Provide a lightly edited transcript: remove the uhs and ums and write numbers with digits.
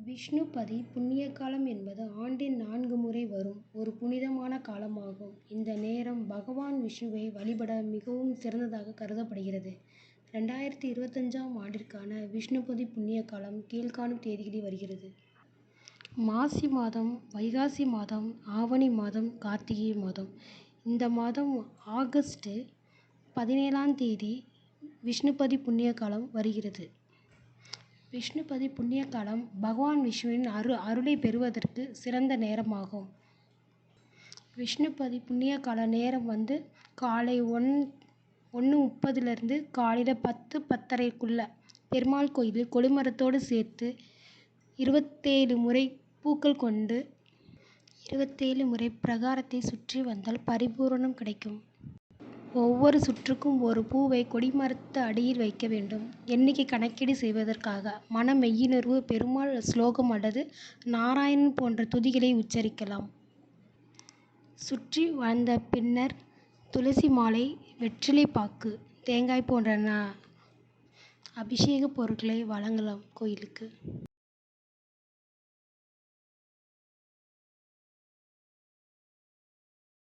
விஷ்ணுபதி புண்ணிய காலம் என்பது ஆண்டின் 4 முறை வரும் ஒரு புனிதமான காலமாகும். இந்த நேரம் பகவான் விஷ்ணுவை வழிபட மிகவும் சிறந்ததாக கருதப்படுகிறது. 2025ஆம் ஆண்டிற்கான விஷ்ணுபதி புண்ணிய காலம் கீழ்காணும் தேதிகளில் வருகிறது. மாசி மாதம், வைகாசி மாதம், ஆவணி மாதம், கார்த்திகை மாதம். இந்த மாதம் ஆகஸ்ட் 17ஆம் தேதி விஷ்ணுபதி புண்ணிய காலம் வருகிறது. விஷ்ணுபதி புண்ணிய காலம் பகவான் விஷ்ணுவின் அருளை பெறுவதற்கு சிறந்த நேரமாகும். விஷ்ணுபதி புண்ணிய கால நேரம் காலை 1:30 காலையில் 10:30க்குள்ள பெருமாள் கோயிலில் கொடிமரத்தோடு சேர்த்து 27 முறை பூக்கள் கொண்டு 27 முறை பிரகாரத்தை சுற்றி வந்தால் பரிபூரணம் கிடைக்கும். ஒவ்வொரு சுற்றுக்கும் ஒரு பூவை கொடிமரத்து அடியில் வைக்க வேண்டும். எண்ணிக்கை கணக்கீடு செய்வதற்காக மன மெய்யுணர்வு, பெருமாள் ஸ்லோகம் அல்லது நாராயணன் போன்ற துதிகளை உச்சரிக்கலாம். சுற்றி வந்த பின்னர் துளசி மாலை, வெற்றிலைப்பாக்கு, தேங்காய் போன்ற அபிஷேக பொருட்களை வழங்கலாம். கோயிலுக்கு